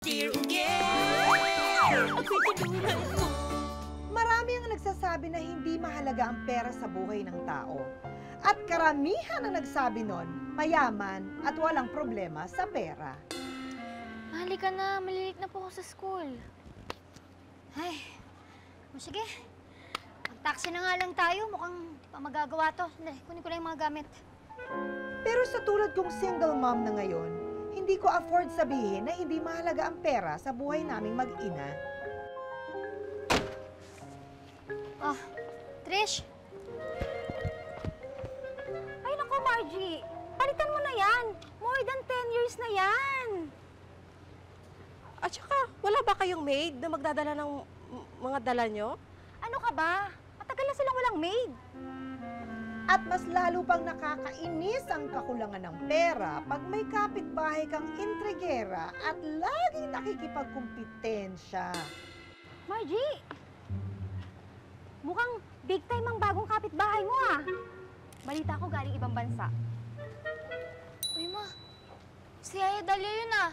Dear Marami ang nagsasabi na hindi mahalaga ang pera sa buhay ng tao. At karamihan ang nagsabi nun, mayaman at walang problema sa pera. Halika na, malilit na po ako sa school. Ay, sige. Mag-taxi na nga lang tayo. Mukhang di pa magagawa to. Hindi, kunin ko lang yung mga gamit. Pero sa tulad kong single mom na ngayon, hindi ko afford sabihin na hindi mahalaga ang pera sa buhay naming mag-ina. Oh, Trish. Ay, naku, Margie. Palitan mo na yan. More than 10 years na yan. At saka, wala ba kayong maid na magdadala ng mga dala nyo? Ano ka ba? Matagal na silang walang maid. At mas lalo pang nakakainis ang kakulangan ng pera pag may kapitbahay kang intrigera at laging nakikipagkumpitensya. Margie, mukhang big time ang bagong kapitbahay mo ah. Balita ko galing ibang bansa. Uy, ma. Si Yaya Dalia yun ah.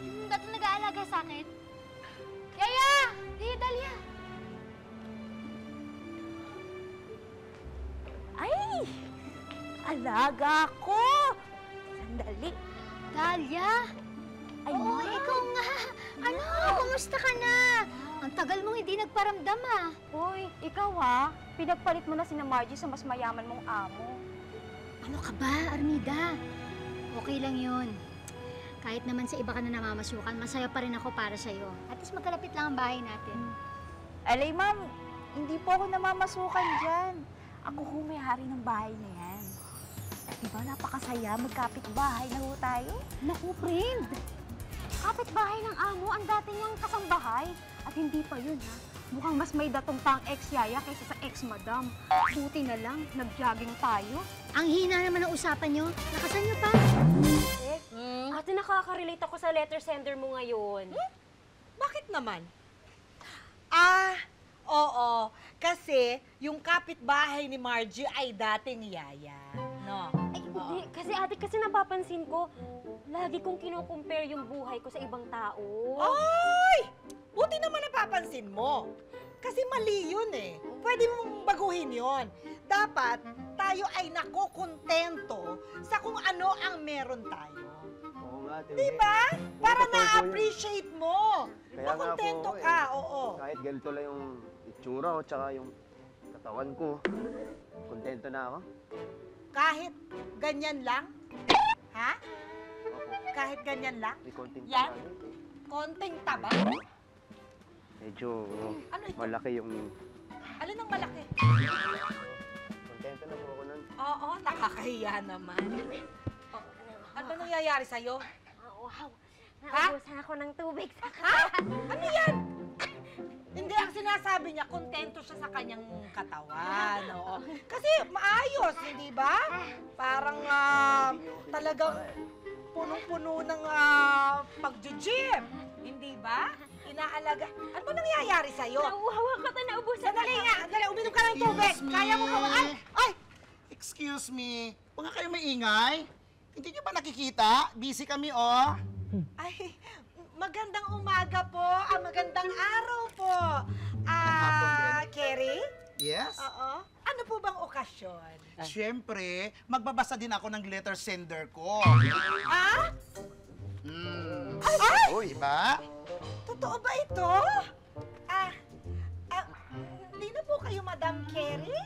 Yung dati nag-aalaga sa akin. Yaya! Yaya Dalia! Ay! Alaga ko! Sandali. Dalia! Ay, Oo, Ma. ikaw nga. Ano? Kumusta ka na? Ang tagal mong hindi nagparamdam ah. Hoy, ikaw ha? Pinagpalit mo na si Margie sa mas mayaman mong amo. Ano ka ba, Armida? Okay lang yun. Kahit naman sa iba ka na namamasukan, masaya pa rin ako para sa'yo. At least magkalapit lang ang bahay natin. Alay, ma'am, hindi po ako namamasukan dyan. Ako ho may-hari ng bahay na yan. Diba napakasaya, magkapit-bahay na ho tayo? Naku, friend! Kapit-bahay ng amo ang dati niyang kasambahay. At hindi pa yun, ha? Mukhang mas may datong pang ex-yaya kaysa sa ex-madam. Buti na lang, nag-jogging tayo. Ang hina naman ng usapan nyo. Nakasan nyo pa? Ate, nakaka-relate ako sa letter sender mo ngayon. Bakit naman? Oo. Kasi yung kapitbahay ni Margie ay dating yaya. No? Ay, hindi. Kasi ate, kasi napapansin ko, lagi kong kino-compare yung buhay ko sa ibang tao. Ay! Buti naman napapansin mo. Kasi mali yun eh. Pwede mong baguhin yun. Dapat tayo ay nakukontento sa kung ano ang meron tayo. Oo nga, ate. Diba? Para totoo po yun. na-appreciate mo. Kaya nga po Nakontento ako ka, eh. oo. Kahit ganito lang yung itsura ko, tsaka yung katawan ko. Kontento na ako. Kahit ganyan lang? Ha? Opo. Kahit ganyan lang? May konting Yan? taba. Konting taba? Medyo Ano ito? malaki yung... Alin ang malaki? Kontento na po ako nun. Oo, nakakahiya naman. Ano ba nangyayari sa'yo? Wow, Ha? naubusan ako ng tubig sa Ha? Ano yan? Hindi, ang sinasabi niya, kontento siya sa kanyang katawan. Oo. Kasi maayos, hindi ba? Parang talagang punong-puno ng pag-gym. Hindi ba? Inaalaga. Ano ba nangyayari sa'yo? Nauuhawa ko na naubusan Sandali nga, sandali, uminom ka ng tubig. Excuse me. Kaya mo ba? Ay! Excuse me. Huwag nga kayo maingay. Hindi niyo ba nakikita? Busy kami, oh. Ay, magandang umaga po. Magandang araw po. hapon din. Kerry? Yes? Oo. Ano po bang okasyon? Siyempre, magbabasa din ako ng letter sender ko. Ah? Uy, diba? Totoo ba ito? Hindi na po kayo, Madam Kerry?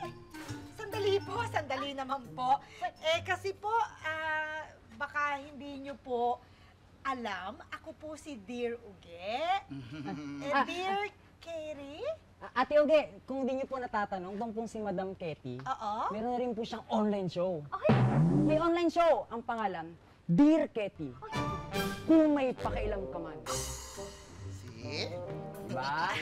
Sandali naman po. Kasi po, baka hindi nyo po alam, ako po si Dear Uge. Dear Kerry? Ate Uge, kung di niyo po natatanong, itong pong si Madam Ketty, Oo. meron rin po siyang online show. May online show, ang pangalan, Dear Ketty. Kung may pakialam ka man. See? Diba?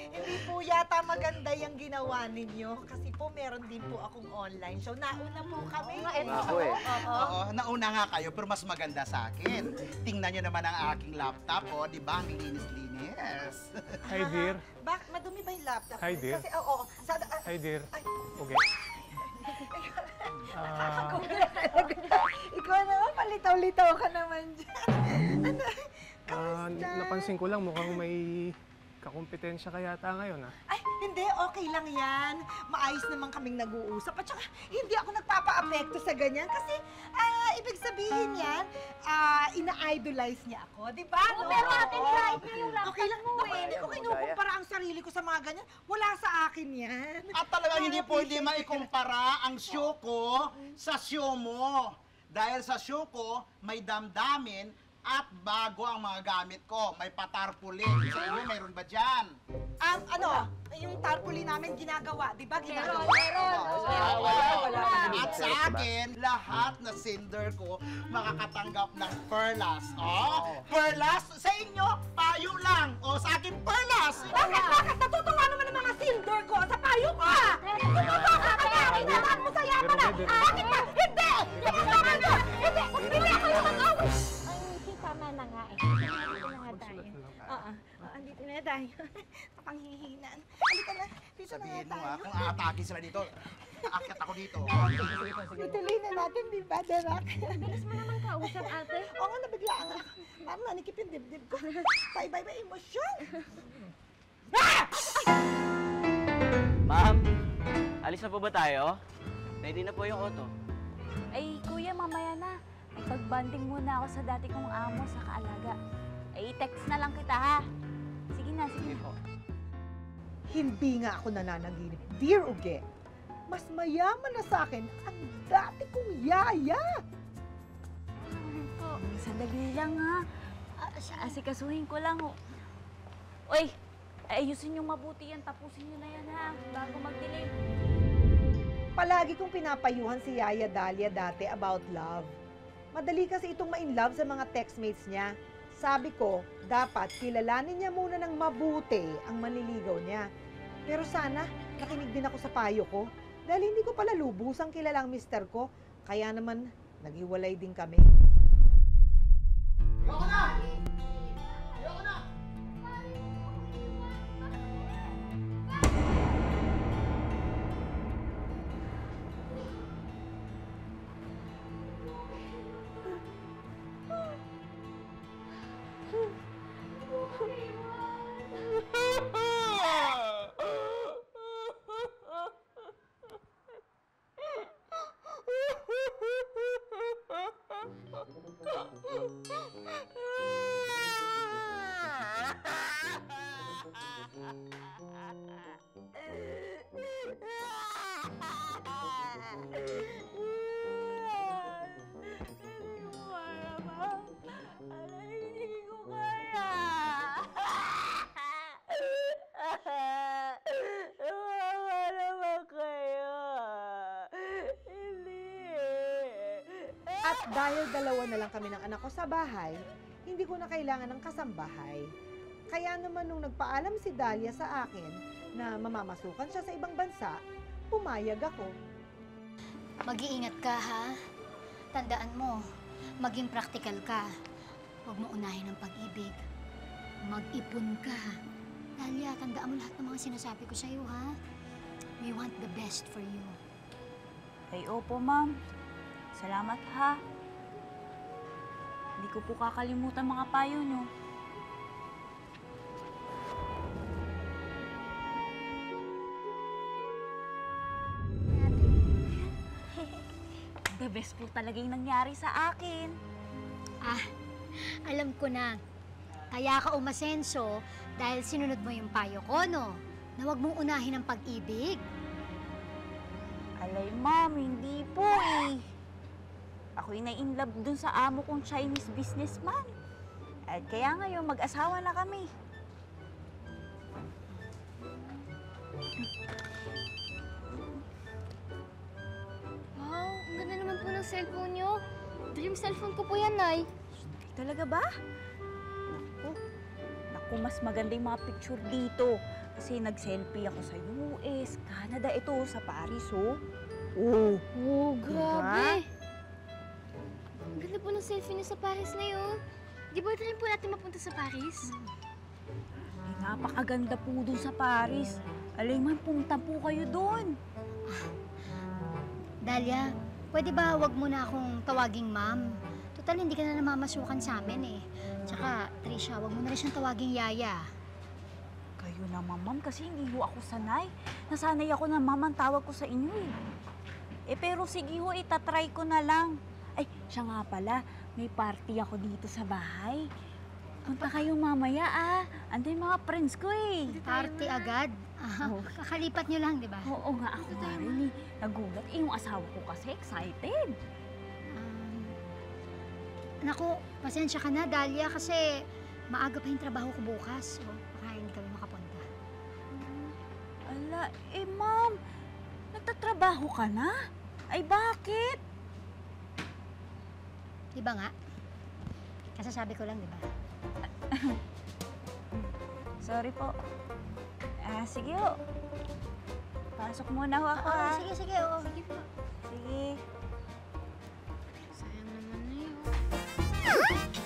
Hindi po yata maganda yung ginawa ninyo. Kasi po, meron din po akong online show. Nauna po kami. Ako eh. Oo, nauna nga kayo, pero mas maganda sa akin. Tingnan nyo naman ang aking laptop, oh, di ba? Ang linis-linis. Hi, dear. Madumi ba yung laptop? Hi, dear. Kasi, oo. Hi, dear. Ay. Okay. Nakakagulat talaga. Ikaw naman, palitaw-litaw ka naman dyan. Ano? Napansin ko lang mukhang may kakumpetensya ka yata ngayon, ah. Ay, hindi. Okay lang yan. Maayos naman kaming nag-uusap. At saka, hindi ako nagpapa-apekto sa ganyan. Kasi, ibig sabihin yan, ina-idolize niya ako. Di ba? Oo, pero atin kahit na yung laptop okay lang. mo Naku, eh. hindi ko kinukumpara ang sarili ko sa mga ganyan. Wala sa akin yan. At talagang hindi pwede maikumpara ang show ko sa show mo. Dahil sa show ko, may damdamin at bago ang mga gamit ko. May patarpulin. Sa inyo, mayroon ba dyan? Yung tarpaulin namin ginagawa. Di ba? Ginagawa. Wala. At sa akin, lahat na sender ko makakatanggap ng perlas. Perlas sa inyo, payo lang. O sa akin, perlas. Bakit? Natutuwa naman ang mga silver ko sa payo ka! Natutuwa ka kaya! Inalaan mo sa yaman na! Bakit ba? Hindi! Tama na! Hindi ako yung mag-away! Ay, tama na nga eh. Dito na nga tayo. Andito na tayo. Kapanghihinan. Halika na. Dito na Sabihin nga mo tayo. kung aatake sila dito, aakyat ako dito. Ituloy na natin, di ba, Derek? Bilis mo naman kausap, ate. Oo nga, nabiglaan ako. Parang nanikip yung dibdib ko. Bye-bye, emosyon! Ma'am, alis na po ba tayo? Ready na po yung auto. Ay, kuya, mamaya na. Ay, pagbanding muna ako sa dati kong amo sa kaalaga. Ay, text na lang kita, ha? Sige na, sige Sige po. Hindi nga ako nananaginip. Dear Uge, mas mayaman na sa akin ang dati kong yaya. Sandali lang, ha? Asikasuhin ko lang, oh. Uy, ayusin yung mabuti yan. Tapusin nyo na yan, ha? Bago magdilim. Palagi kong pinapayuhan si Yaya Dalia dati about love. Madali kasi itong ma-inlove sa mga textmates niya. Sabi ko, dapat kilalanin niya muna ng mabuti ang manliligaw niya. Pero sana, nakinig din ako sa payo ko. Dahil hindi ko pala lubusang kilalang mister ko. Kaya naman, naghiwalay din kami. At dahil dalawa na lang kami ng anak ko sa bahay, hindi ko na kailangan ng kasambahay. Kaya naman nung nagpaalam si Dalia sa akin na mamamasukan siya sa ibang bansa, pumayag ako. Mag-iingat ka, ha? Tandaan mo, maging practical ka. Huwag mo unahin ang pag-ibig. Mag-ipon ka. Dalia, tandaan mo lahat ng mga sinasabi ko sa'yo, ha? We want the best for you. Ay, opo, ma'am. Salamat, ha? Hindi ko po kakalimutan mga payo nyo. The best po talaga yung nangyari sa akin. Ah, alam ko na. Kaya ka umasenso dahil sinunod mo yung payo ko, no? Na huwag mong unahin ang pag-ibig. Alay, ma'am, hindi po eh. Ako'y na-inlove dun sa amo kong Chinese businessman. At kaya ngayon, mag-asawa na kami. Wow, ang ganda naman po ng cellphone nyo. Dream cellphone ko po yan, Nay. Talaga ba? Naku, mas maganda yung mga picture dito. Kasi nag-selfie ako sa US, Canada, ito sa Paris, oh. Oh, Oh, grabe. Ang ganda po ng selfie niyo sa Paris na yun. Di ba rin po natin mapunta sa Paris? ay, napakaganda po doon sa Paris. Alay man, punta po kayo doon. Dalia, pwede ba wag mo na akong tawaging ma'am? Total, hindi ka na namamasukan sa amin eh. Tsaka, Trisha, wag mo na rin siyang tawaging yaya. Kayo naman, ma'am, kasi hindi ho ako sanay. Nasanay ako na ma'am ang tawag ko sa inyo eh. Pero sige ho, itatry ko na lang. Ay, siya nga pala, may party ako dito sa bahay. Punta kayo mamaya Ando yung mga friends ko eh. Party agad. Oo. Kakalipat nyo lang, di ba? Oo nga, ako nga rin eh. Nagulat. Yung asawa ko kasi excited. Naku, pasensya ka na, Dahlia, kasi maaga pa yung trabaho ko bukas. So, baka hindi kami makapunta. Ala, ma'am, nagtatrabaho ka na? Ay, bakit? Di ba nga? Kasasabi ko lang, di ba? Sorry po. Sige ho. Pasok muna ho ako ha. Sige, sige. Oo. Sige po. Sige. Sayang naman na yun.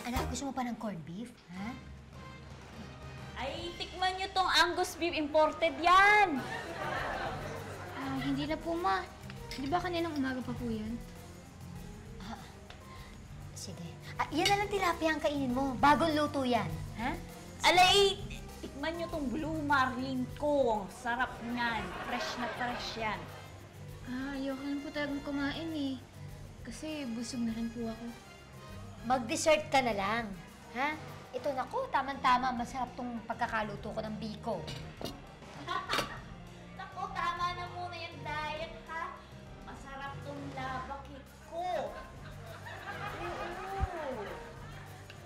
Anak, gusto mo pa ng corned beef? Ha? Ay, tikman nyo tong Angus beef imported yan. Hindi na po, ma. Di ba kaninang umaga pa po yan? Sige. Yan na lang tilapia ang kainin mo. Bagong luto yan. Ha? Alay, tikman nyo tong blue marlin ko. Sarap niyan. Fresh na fresh yan. Ayoko na po talagang kumain eh. Kasi busog na rin po ako. Mag-dessert ka na lang. Ha? Ito, naku, tama-tama. Masarap tong pagkakaluto ko ng biko. Naku, tama na muna yung diet ha. Masarap tong lava cake ko.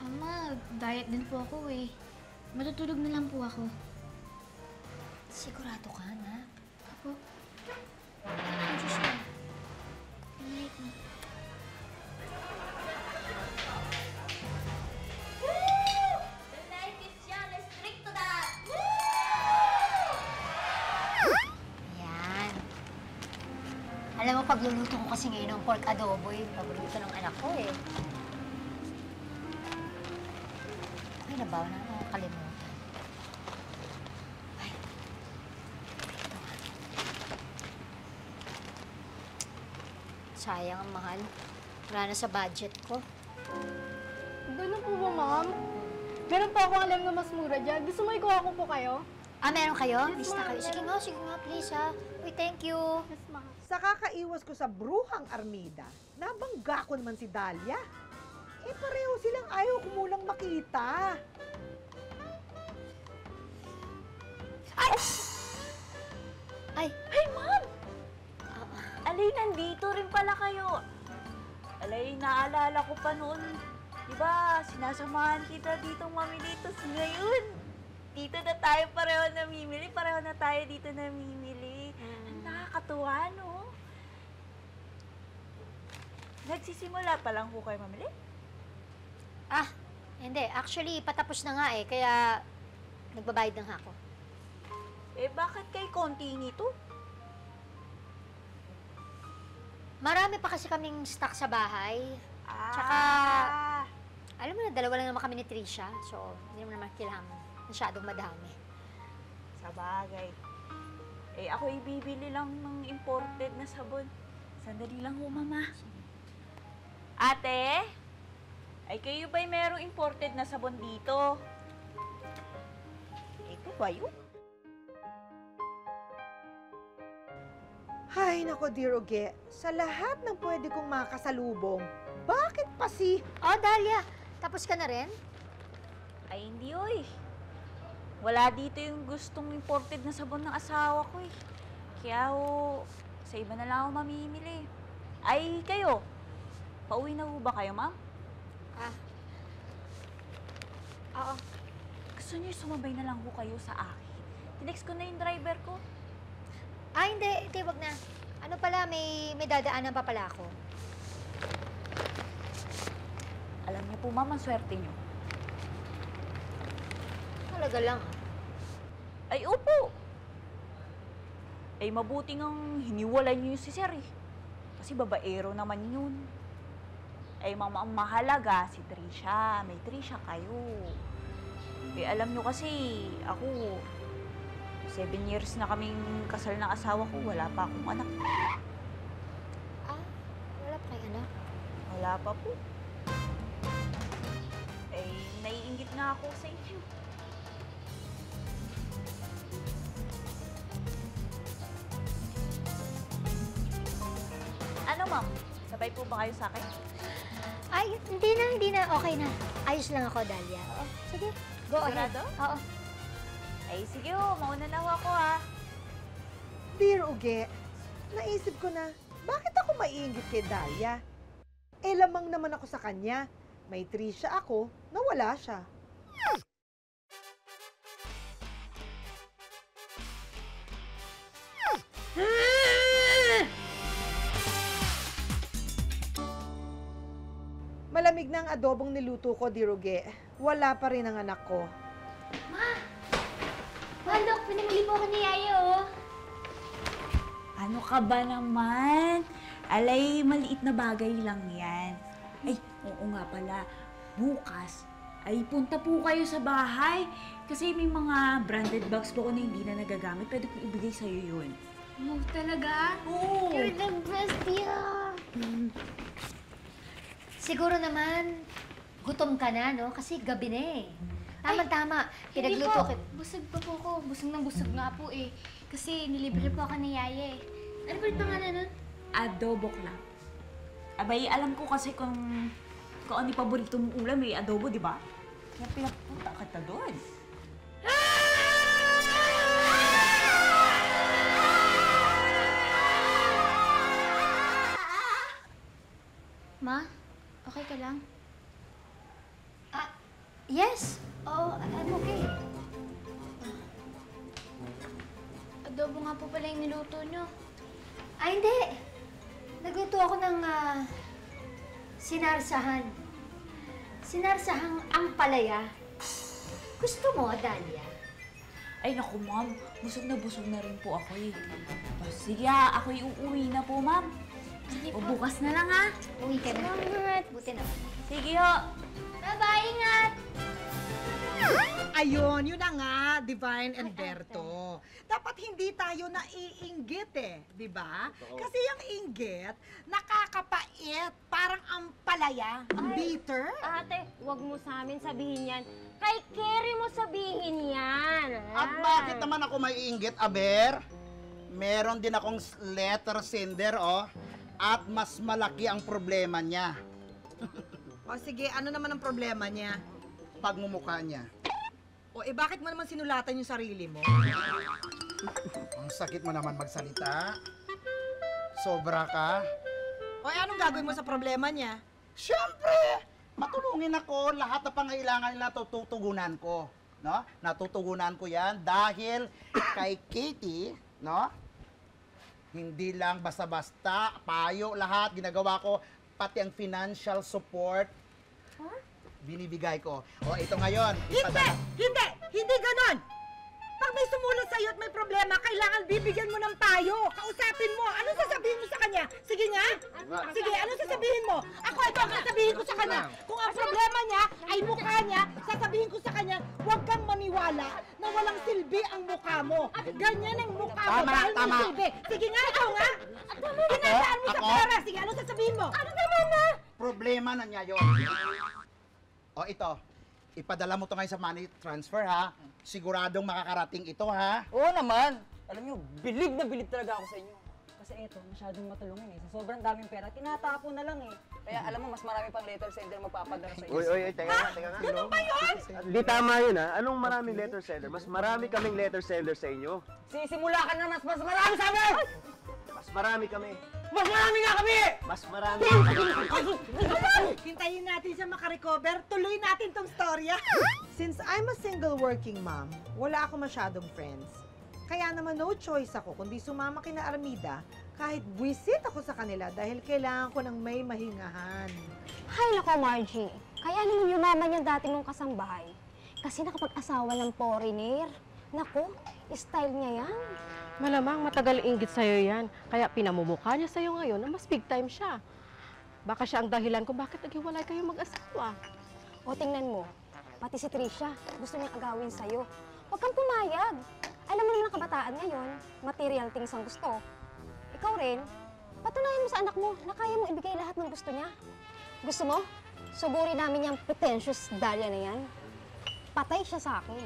Ama, diet din po ako eh. Matutulog na lang po ako. Sigurado ka na? Apo. Ang Diyos ko. Good night na. The night is young, let's drink to that! Yan. Alam mo, pagluluto ko kasi ngayon ng pork adobo, yung paborito ng anak ko eh. Ay, nabaw na nakakalimutan. Ay. Ito nga. Sayang ang mahal. Wala na sa budget ko. Ganun po ba, ma'am? Meron po akong alam na mas mura dyan. Gusto mo ikuha ko po kayo? Meron kayo? Yes, Lista ma'am. kayo. Sige nga, please ha. Uy, thank you. Yes, ma'am. Sa kakaiwas ko sa Bruhang Armida, nabangga ko naman si Dahlia. Pareho silang ayaw ko mulang makita. Ay! Hey, ma'am! Alay, nandito rin pala kayo. Alay, naalala ko pa noon. Diba, sinasamahan kita ditong mamili. Tapos ngayon, dito na tayo pareho namimili. Pareho na tayo dito namimili. Ang nakakatuwa, no? Nagsisimula pa lang po kayo mamili? Hindi. Actually, patapos na nga eh. Kaya, nagbabayad na nga ako. Bakit kay konti nito? Marami pa kasi kaming stock sa bahay. Tsaka, alam mo na, dalawa lang naman kami ni Trisha. So, hindi naman kailangan masyadong madami. Sa bagay. Ako ibibili lang ng imported na sabon. Sandali lang ho, mama. Ate? Ay, kayo ba'y merong imported na sabon dito? Ito ba yun? Ay, nako, dear Uge, sa lahat ng pwede kong makasalubong, bakit pa si... Oh, Dahlia, tapos ka na rin? Ay, hindi oy. Wala dito yung gustong imported na sabon ng asawa ko eh. Kaya ho, sa iba na lang ako mamimili. Ay, kayo, pauwi na ho ba kayo, ma'am? Oo. Gusto niyo sumabay na lang ho kayo sa akin? Tinext ko na yung driver ko. Hindi. Hindi, wag na. Ano pala, may dadaanan pa pala ako. Alam niyo po, ma'am, ang swerte niyo. Talaga lang. Ay, opo. Ay, mabuti ngang hiniwalay niyo yung si Sir eh. Kasi babaero naman yun. Ay, ang mahalaga si Trisha. May Trisha kayo. Alam niyo kasi, ako, 7 years na kaming kasal ng asawa ko. Wala pa akong anak. Wala pa kayong anak? Wala pa po. Ay, naiintindihan na ako sa inyo. Ano, ma'am? Sabay po ba kayo sa akin? Ay, hindi na. Okay na. Ayos lang ako, Dahlia. Sige, go ahead. Sigurado? Oo. Ay, sige ho. Mauna na ho ako, ha. Dear Uge, naisip ko na, bakit ako maiinggit kay Dahlia? Eh, lamang naman ako sa kanya. May Trisha ako, na wala siya. Malamig na ang adobong niluto ko, Dear Uge. Wala pa rin ang anak ko. Look, pinamili po ako ni Yaya, oh. Ano ka ba naman? Alay, maliit na bagay lang yan. Ay, oo nga pala. Bukas, ay punta po kayo sa bahay. Kasi may mga branded bags po ako na hindi na nagagamit. Pwede ko ibigay sa'yo yun. Oh, talaga? Oo. You're the best, yeah. Siguro naman, gutom ka na, no? Kasi gabi na eh. Tama-tama. Pinagluto kita. Busog pa po ako. Busog na busog nga po eh. Kasi nilibre po ako ni Yaya eh. Ano pa yung pangalan nun? Adobo lang. Abay, alam ko kasi kung ano yung paborito mong ulam eh, adobo, di ba? Kaya pinapunta ka doon. Ma, okay ka lang? Yes. Oh, I'm okay. Adobo nga po pala yung niluto nyo. Ay, hindi. Nagluto ako ng sinarsahan. Sinarsahang ampalaya. Gusto mo, Dahlia? Ay, naku, ma'am. Busog na rin po ako eh. Sige, ako'y uuwi na po, ma'am. O bukas na lang, ha? Uwi ka na. Salamat. Buti naman. Sige, ho. Bye-bye, ingat! Ayun, yun na nga, Divine and Berto. Dapat hindi tayo naiinggit eh, di ba? Kasi yung inggit, nakakapait, parang ampalaya, bitter. Ate, wag mo sa amin sabihin yan. Kay Kerry mo sabihin yan. At bakit naman ako maiinggit, Aber? Meron din akong letter sender, oh. At mas malaki ang problema niya. O sige, ano naman ang problema niya? Pagmumukha niya. O eh, bakit mo naman sinulatan yung sarili mo? Ang sakit mo naman magsalita. Sobra ka. O eh, anong gagawin mo sa problema niya? Siyempre, matulungin ako. Lahat na pangailangan nila tutugunan ko. No? Natutugunan ko yan dahil kay Katie, no? Hindi lang basta-basta, payo lahat, ginagawa ko, pati ang financial support, binibigay ko. O, ito ngayon. Hindi ganon! Pag may sumulat sa'yo at may problema, kailangan bibigyan mo ng payo. Kausapin mo. Anong sasabihin mo sa kanya? Sige nga? Sige, anong sasabihin mo? Ako, ito ang sasabihin ko sa kanya. Kung ang problema niya ay mukha niya, sasabihin ko sa kanya, huwag kang maniwala na walang silbi ang mukha mo. Ganyan ang mukha mo dahil may silbi. Sige nga, ikaw nga. Pinasaan mo sa pera. Sige, anong sasabihin mo? Ano naman na? Problema na niya yun. O, ito. Ipadala mo to ngayon sa money transfer, ha? Siguradong makakarating ito, ha? Oo naman. Alam nyo, bilib na bilib talaga ako sa inyo. Kasi eto, masyadong matulungin eh. Sa sobrang daming pera, tinatapo na lang eh. Kaya alam mo, mas marami pang letter sender magpapadala sa inyo. Uy, teka nga. Ganun ba yun? Di tama yun, ha? Anong maraming letter sender? Mas marami kaming letter sender sa inyo. Sisimula ka na mas marami sa amin! Mas marami kami. Mas marami nga kami! Mas marami Hintayin natin siya makarecover. Tuloy natin tong storya. Since I'm a single working mom, wala ako masyadong friends. Kaya naman no choice ako kundi sumama kina Armida kahit buwisit ako sa kanila dahil kailangan ko ng may mahingahan. Hay nako, Margie. Kaya naman yumaman yung dati mong kasambahay. Kasi nakapag-asawa ng foreigner. Nako, style niya yan. Malamang matagal inggit sa'yo yan. Kaya pinamumukha niya sa'yo ngayon na mas big time siya. Baka siya ang dahilan kung bakit naghiwalay kayo mag-asawa. O tingnan mo, pati si Trisha, gusto niyang agawin sa'yo. Huwag kang pumayag. Alam mo naman ang kabataan ngayon, material things ang gusto. Ikaw rin, patunayan mo sa anak mo na kaya mong ibigay lahat ng gusto niya. Gusto mo? Suburin namin yung pretentious Dahlia na yan. patay siya sa akin.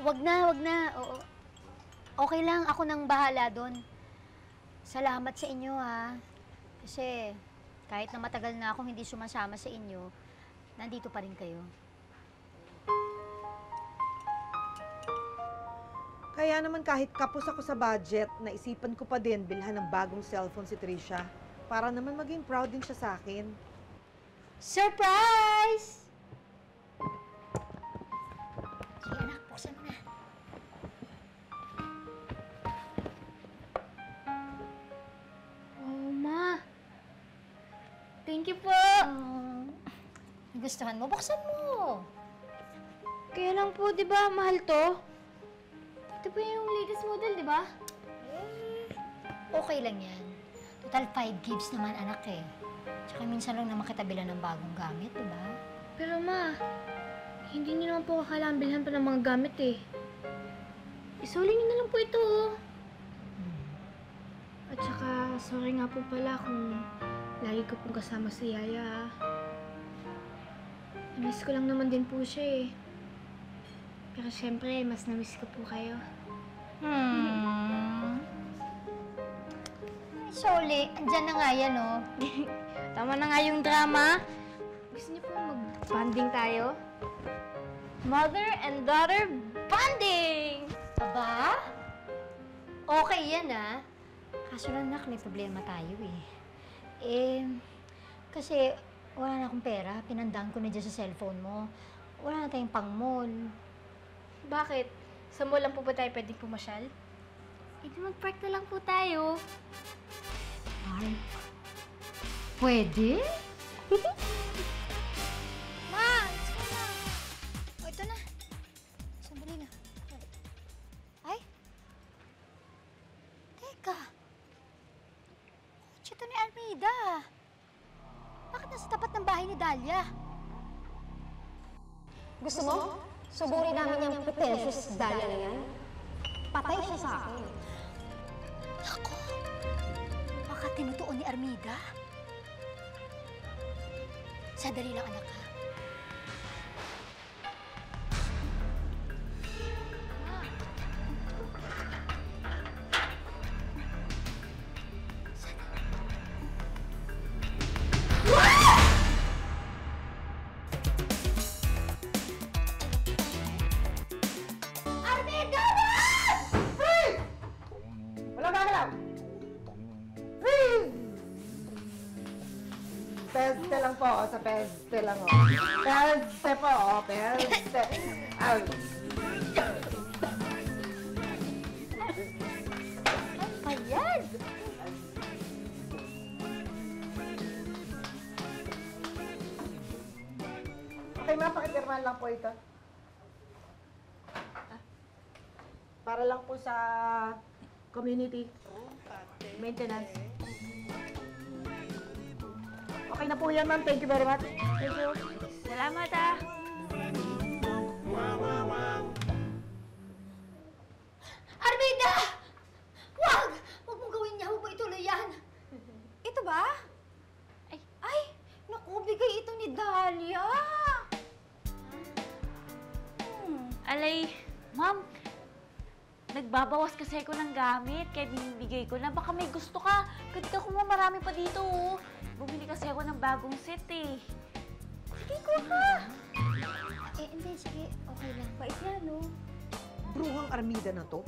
Wag na. Oo. Okay lang, ako nang bahala doon. Salamat sa inyo, ha. Kasi kahit na matagal na akong hindi sumasama sa inyo, nandito pa rin kayo. Kaya naman kahit kapos ako sa budget, naisipan ko pa din bilhan ng bagong cellphone si Trisha para naman maging proud din siya sa akin. Surprise! Sige anak, buksan mo na. Oh, Ma. Thank you po. Gustuhan mo? Buksan mo. Kaya lang po, di ba, mahal to? Ito po yung latest model, di ba? Okay lang yan. Total 5 gigs naman anak eh. Tsaka minsan lang naman kita bilan ng bagong gamit, di ba? Pero Ma, hindi niyo naman po kailangan bilhan pa ng mga gamit eh. Isuli niyo na lang po ito oh. At saka, sorry nga po pala kung lagi ko pong kasama si Yaya. Namiss ko lang naman din po siya eh. Pero syempre, mas namiss ko po kayo. Soli, andyan na nga yan, oh. Tama na nga yung drama. Gusto niyo po mag-bonding tayo? Mother and daughter bonding! Aba? Okay yan, ah. Kaso lang, nak, may problema tayo, kasi wala na akong pera. Pinandaan ko na dyan sa cellphone mo. Wala na tayong pang-mall. Bakit? Sa mall lang po ba tayo pwedeng pumasyal? Eh, di mag-park na lang po tayo. Ay, pwede? Ma, let's go na. O, ito na. Sandali na. Ay? Teka. Kotse ito ni Armida. Bakit nasa tapat ng bahay ni Dahlia? Gusto mo? Suburin namin yung pretentious Dahlia na yan. Patay siya sa akin. Ako? Baka tinutuon ni Armida? Sandali lang, anak, ha? Peste lang po, sa peste lang, oh. Peste po, peste. Ay. Ayan! Okay, ma, pakipirmahan lang po ito. Para lang po sa community maintenance. Okay na po yan, ma'am. Thank you very much. Thank you. Salamat ah! Armida! Wag! Wag mong gawin niya. Huwag mo ituloy yan. Ito ba? Ay! Naku, bigay ito ni Dahlia. Alay, ma'am, nagbabawas kasi ako ng gamit, kaya binibigay ko na. Baka may gusto ka. Ganda ko mo, marami pa dito, oh. Bumili kasi ako ng bagong set, eh. Sige, kuha. Hindi. Sige. Okay lang. Bait yan, no? Bruhang Armida na to.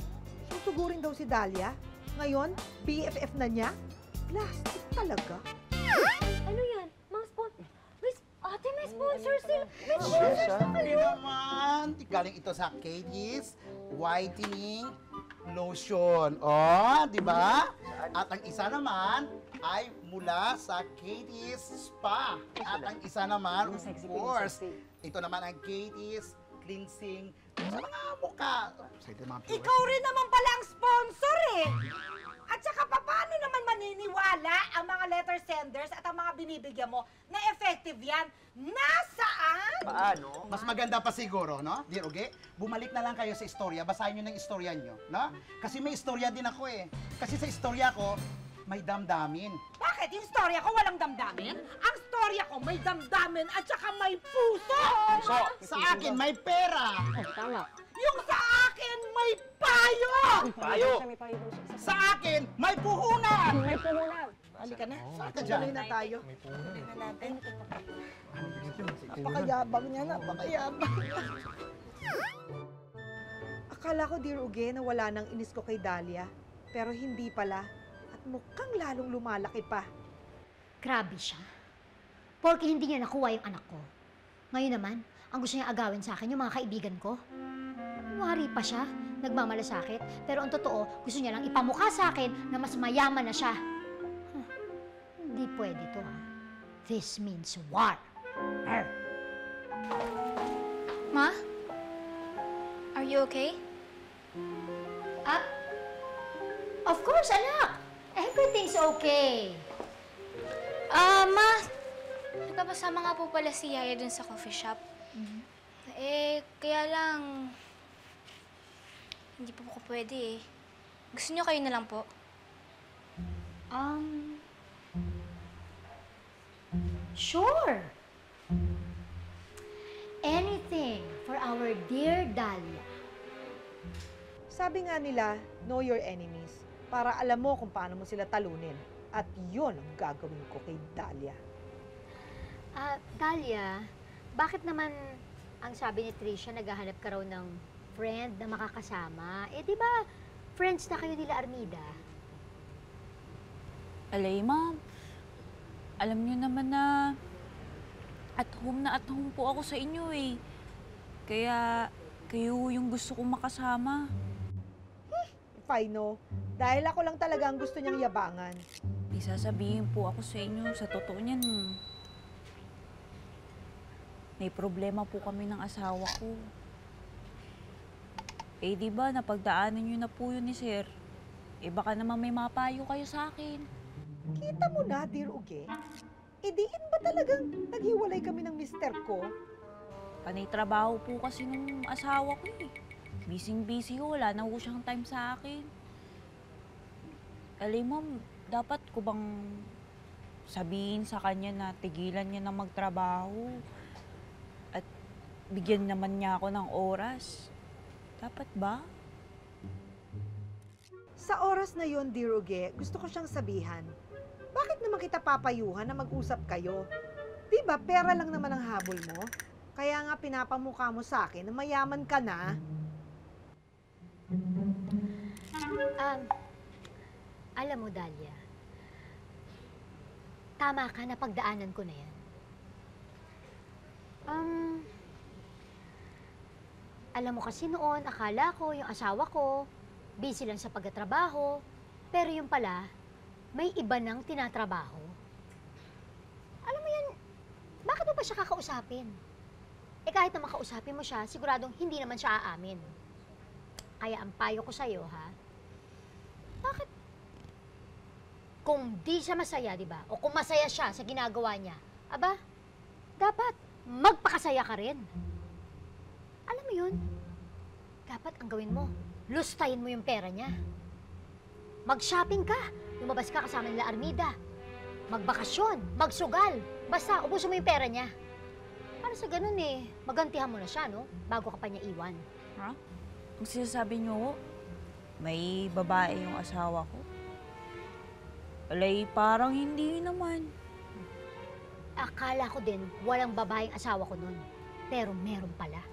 Susugurin daw si Dahlia. Ngayon, BFF na niya. Plastic talaga. Ano yan? Mga ate, may sponsor sila! May Yes, sponsor ah. Hindi naman. Galing ito sa Katie's Whitening Lotion. Oh, di ba? At ang isa naman ay mula sa Katie's Spa. At ang isa naman, of course, ito naman ang Katie's Cleansing sa mga mukha. Sa ito, mga viewers. Ikaw rin naman pala ang sponsor, eh. At saka, paano naman maniniwala ang mga letter senders at ang mga binibigyan mo na effective yan? Nasaan? Paano? Mas maganda pa siguro, no? Dear Uge, bumalik na lang kayo sa istorya. Basahin nyo ng istorya nyo, no? Kasi may istorya din ako, eh. Kasi sa istorya ko, may damdamin. Bakit? Yung storya ko walang damdamin? Ang storya ko may damdamin at saka may puso! Sa akin, may pera. Tama. Yung sa akin may payo! Payo. May payo daw siya. Sa akin, may puhunan. May puhunan. Halika na. Saan ka dyan? Tuloy na tayo. May puno. Tuloy na natin. Napakayabang niya, napakayabang. Akala ko, Dear Uge, na wala nang inis ko kay Dahlia. Pero hindi pala. At mukhang lalong lumalaki pa. Grabe siya. Porque hindi niya nakuha yung anak ko. Ngayon naman, ang gusto niya agawin sa akin yung mga kaibigan ko. Wari pa siya, nagmamalasakit. Pero ang totoo, gusto niya lang ipamukha sa akin na mas mayaman na siya. Hindi pwede to, ha? This means war. Ma? Are you okay? Ah, of course, anak. Everything's okay. Ma, nagpapasama nga po pala si Yaya dun sa coffee shop. Kaya lang, hindi po ko pwede eh. Gusto niyo kayo na lang po? Sure. Anything for our dear Dahlia. Sabi nga nila, know your enemies. Para alam mo kung paano mo sila talunin. At yun ang gagawin ko kay Dahlia. Dahlia, bakit naman ang sabi ni Tricia, naghahanap ka raw ng friend na makakasama? Eh, di ba, friends na kayo nila Armida? Alay, ma'am. Alam niyo naman na at home po ako sa inyo eh. Kaya kayo yung gusto kong makasama. If I know, dahil ako lang talaga ang gusto niyang yabangan. May sasabihin po ako sa inyo. Sa totoo niyan, may problema po kami ng asawa ko. Eh, di ba, napagdaanan niyo na po yun ni Sir. Eh, baka naman may mapayo kayo sa akin. Kita mo na, Dear Uge. Diin ba talagang naghiwalay kami ng mister ko? Panay trabaho po kasi nung asawa ko eh. Busy ko, wala na po siyang time sa akin. Alay, ma'am, dapat ko bang sabihin sa kanya na tigilan niya na magtrabaho at bigyan naman niya ako ng oras? Dapat ba? Sa oras na yon, Dear Uge, gusto ko siyang sabihan, bakit naman kita papayuhan na mag-usap kayo? Di ba, pera lang naman ang habol mo? Kaya nga pinapamukha mo sa akin na mayaman ka na. Alam mo, Dahlia, tama ka na pagdaanan ko na yan. Alam mo kasi noon, akala ko, yung asawa ko, busy lang sa pagtatrabaho, pero yung pala, may iba nang tinatrabaho. Alam mo yan, bakit mo pa siya kakausapin? Eh kahit na makausapin mo siya, siguradong hindi naman siya aamin. Kaya ang payo ko sa'yo, ha? Bakit? Kung di siya masaya, di ba? O kung masaya siya sa ginagawa niya, aba, dapat magpakasaya ka rin. Alam mo yun? Dapat ang gawin mo, lustayin mo yung pera niya. Mag-shopping ka. Lumabas ka kasama nila Armida. Magbakasyon, magsugal. Basta, ubusin mo yung pera niya. Para sa ganun eh, magantihan mo na siya, no? Bago ka pa niya iwan. Ha? Ang sinasabi niyo, may babae yung asawa ko? Alay, parang hindi naman. Akala ko din, walang babaeng asawa ko nun. Pero meron pala.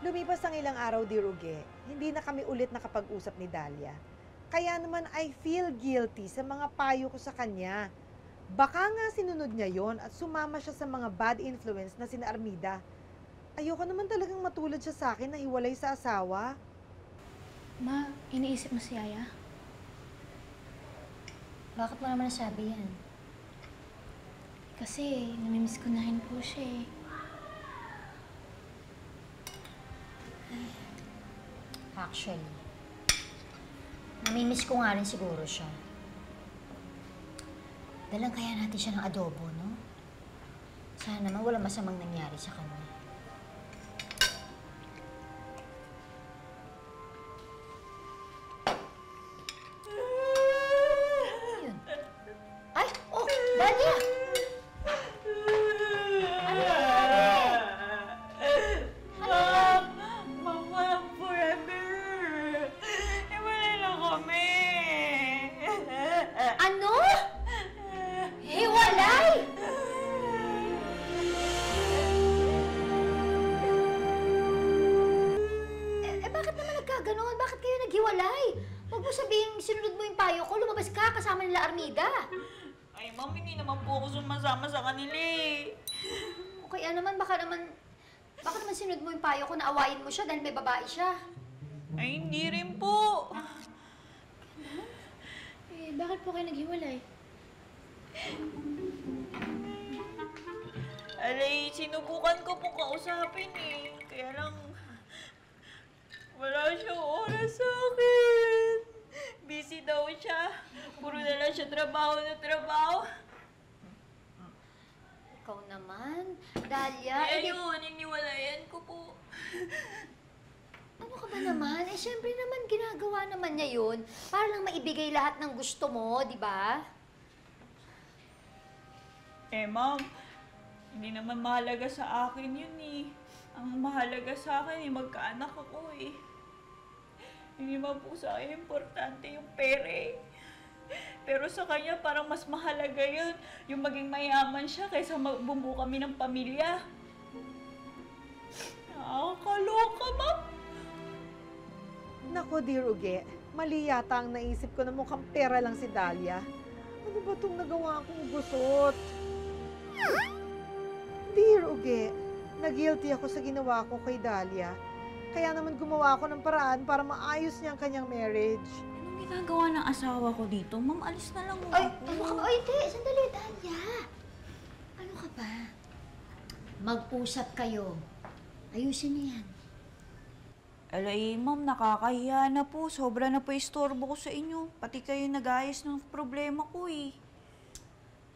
Lumipas ang ilang araw, Dear Uge, hindi na kami ulit nakapag-usap ni Dahlia. Kaya naman I feel guilty sa mga payo ko sa kanya. Baka nga sinunod niya yon at sumama siya sa mga bad influence na sina Armida. Ayoko naman talagang matulad siya sa akin na hiwalay sa asawa. Ma, iniisip mo si Yaya? Bakit mo naman nasabi yan? Kasi namimiss ko na rin po siya eh. Actually, namimiss ko nga rin siguro siya. Dalang kaya natin siya ng adobo, no? Sana naman wala masamang nangyari sa kanya. Ayun. Ay! Oh! Dalia! Ano nangyari? Mama, forever. Iwalay na kami. Ano? Hiwalay? Bakit naman nagkaganon? Bakit kayo naghiwalay? Huwag mo sabihin, sinunod mo yung payo ko, lumabas ka kasama nila Armida. Ay, ma'am, hindi naman po ako sumasama sa kanila eh. O kaya naman, baka naman sinunod mo yung payo ko na awayin mo siya dahil may babae siya. Ay, hindi rin po. Eh, bakit po kayo naghiwalay? Alay, sinubukan ko po kausapin eh. Kaya lang, wala siyang oras sa akin. Busy daw siya. Puro na lang siya trabaho na trabaho. Ikaw naman, Dalia. Ay, ayun, iniwalayan ko po. Ano ka ba naman? Eh, syempre naman, ginagawa naman niya yun para lang maibigay lahat ng gusto mo, di ba? Eh, ma'am, hindi naman mahalaga sa akin yun eh. Ang mahalaga sa akin eh, magkaanak ako eh. Hindi naman po sa akin importante yung pera eh. Pero sa kanya parang mas mahalaga yun, yung maging mayaman siya kaysa bumuo kami ng pamilya. Nakakaloka, ma'am. Nako, dear Uge, mali yata ang naisip ko na mukhang pera lang si Dalia. Ano ba itong nagawa akong gusot? Dear Uge, na-guilty ako sa ginawa ko kay Dalia. Kaya naman gumawa ako ng paraan para maayos niya ang kanyang marriage. Anong ginagawa ng asawa ko dito? Ma'am, alis na lang ako. Ay, ano ka ba? Ay, hindi. Sandali, Dalia. Ano ka ba? Mag-usap kayo. Ayusin niyo yan. Alay, ma'am, nakakahiya na po. Sobra na po istorbo ko sa inyo. Pati kayo nag-ayos ng problema ko eh.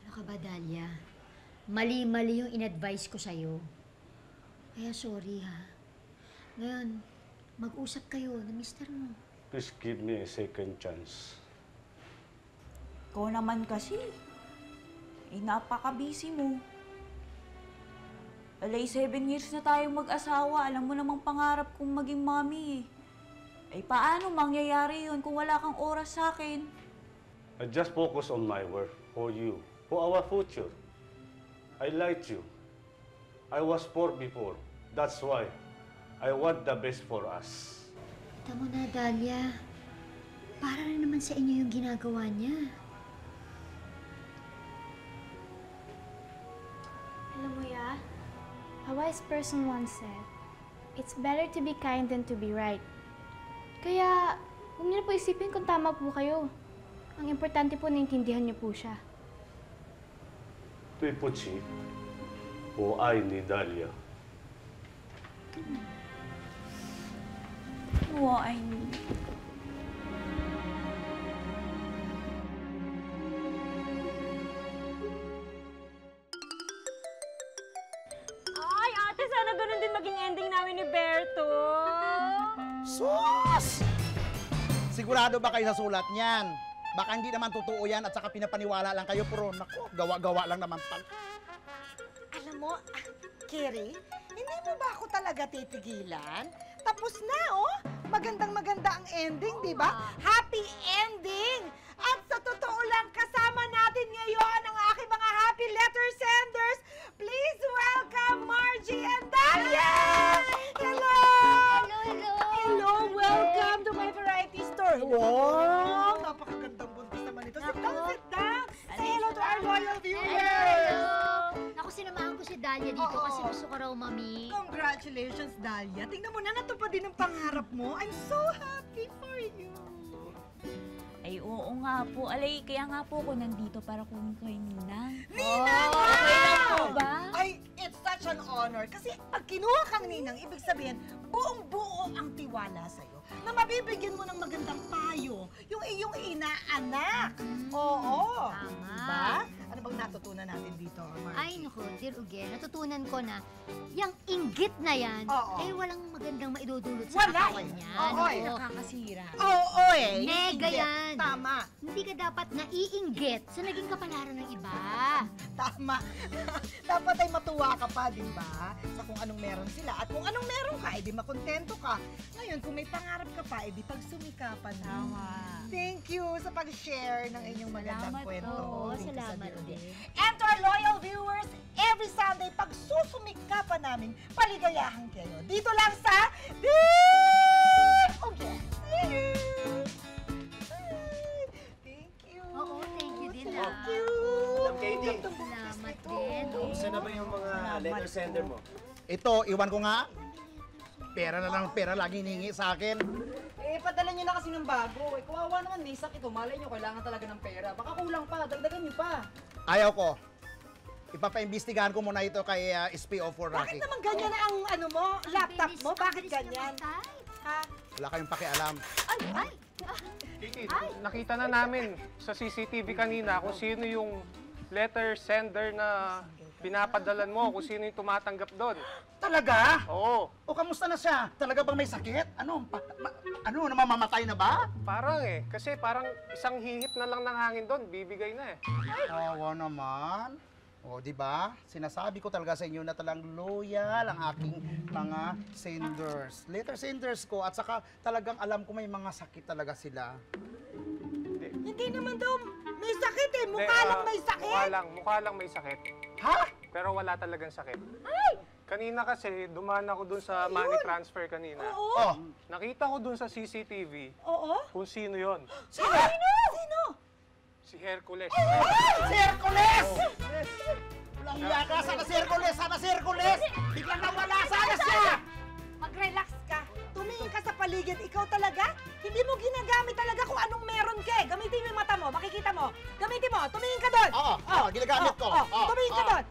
Ano ka ba, Dalia? Mali-mali yung in-advise ko sa'yo. Kaya sorry, ha? Ngayon, mag-usap kayo na mister mo. Please give me a second chance. Ikaw naman kasi. Eh, napaka-busy mo. Alay, 7 years na tayong mag-asawa. Alam mo namang pangarap kong maging mommy eh. Ay, paano mangyayari yun kung wala kang oras sa akin? I just focus on my work for you, for our future. I liked you. I was poor before. That's why I want the best for us. Tama na, Dalia. Para rin naman sa inyo yung ginagawa niya. Alam mo, Ya, a wise person once said, it's better to be kind than to be right. Kaya, huwag niyo na po isipin kung tama po kayo. Ang importante po, naintindihan niyo po siya. Pipuchi, o ay ni Dalia. Oo, I know. Ay, ate, sana ganun din maging ending namin ni Berto. Sus! Sigurado ba kayo sa sulat niyan? Baka hindi naman totoo yan at saka pinapaniwala lang kayo, pero naku, gawa-gawa lang naman pala. Alam mo, Kiri, hindi mo ba ako talaga titigilan? Tapos na, oh! Magandang-maganda ang ending, di ba? Happy ending! At sa totoo lang, kasama natin ngayon ang aking mga happy letter senders. Please welcome Margie and Dalia! Hello! Hello, hello! Hello! Welcome to my variety store. Wow! Napakagandang buntis naman ito. Sit down, sit down! Say hello to our loyal viewers! Hello! Naku, sinamahan ko si Dalia dito kasi gusto ko raw, Mami. Congratulations, Dalia. Tingnan mo na, natupad din ang pangarap mo. I'm so happy for you. Ay, oo nga po. Alay, kaya nga po ako nandito para kunin ko yung ninang. Ninang! Okay lang po ba? Ay, it's such an honor. Kasi pag kinuha kang ninang, ibig sabihin, buong-buo ang tiwala sa'yo na mabibigyan mo ng magandang payo yung iyong inaanak. Oo. Tama. Diba? Ano bang natutunan natin dito, Margie? Ay, naku, Dear Uge, natutunan ko na yung inggit na yan, walang magandang maidudulot sa katawan niya. Nakakasira. Oo, Nega yan. Tama. Hindi ka dapat naiinggit sa naging kapalaran ng iba. Tama. Dapat ay matuwa ka pa, di ba? Sa kung anong meron sila. At kung anong meron ka, edi makontento ka. Ngayon, kung may pangarap ka pa, edi pagsumikapan mo. Tama. Thank you sa pag-share ng inyong magandang kwento. Oo, dito sa salamat Dear Uge. din. And to our loyal viewers, every Sunday, pagsusumikapan namin, paligayahan kayo. Dito lang sa Dear Uge. Thank you. Oo, thank you din. Thank you. Ma'am Katie, Salamat din. kamusta na ba yung mga letter sender mo? Ito, iwan ko nga. Pera na lang, pera lagi hiningi sa akin. Eh, padala niyo na kasi ng bago. Eh, kawawa naman, may sakit. Malay niyo, kailangan talaga ng pera. Baka kulang pa, dagdagan niyo pa. Ayaw ko. Ipapaimbestigahan ko muna ito kay SPO4 Rocky. Bakit naman ganyan na ang ano mo, laptop mo? Bakit ganyan? Ha? Wala kayong pakialam. Ay! Kiki, nakita na namin sa CCTV kanina kung sino yung letter sender na pinapadalan mo, kung sino yung tumatanggap doon. Talaga? Oo. O kamusta na siya? Talaga bang may sakit? Ano? Namamamatay na ba? Parang kasi parang isang hihit na lang ng hangin doon, bibigay na eh. Oo naman. O, di ba? Sinasabi ko talaga sa inyo na talagang loyal ang aking mga senders. Letter senders ko at saka talagang alam ko may mga sakit talaga sila. Hindi naman daw may sakit eh. Mukha lang may sakit. Mukha lang may sakit. Ha? Pero wala talagang sakit. Ay! Kanina kasi, dumaan ako dun sa money transfer kanina. Oo. Oh, Nakita ko dun sa CCTV Oo? kung sino yon. Sino? Sino? Si Hercules. Si Hercules! Walang iya ka! Sana si Hercules! Sana si Hercules! Biglang nawala! Sana siya! Mag-relax ka. Tumingin ka sa paligid. Ikaw talaga? Hindi mo ginagamit talaga kung anong meron ka eh. Gamitin mo yung mata mo. Makikita mo. Gamitin mo. Tumingin ka doon. Oo, ginagamit ko. Oo, Tumingin ka oo. doon.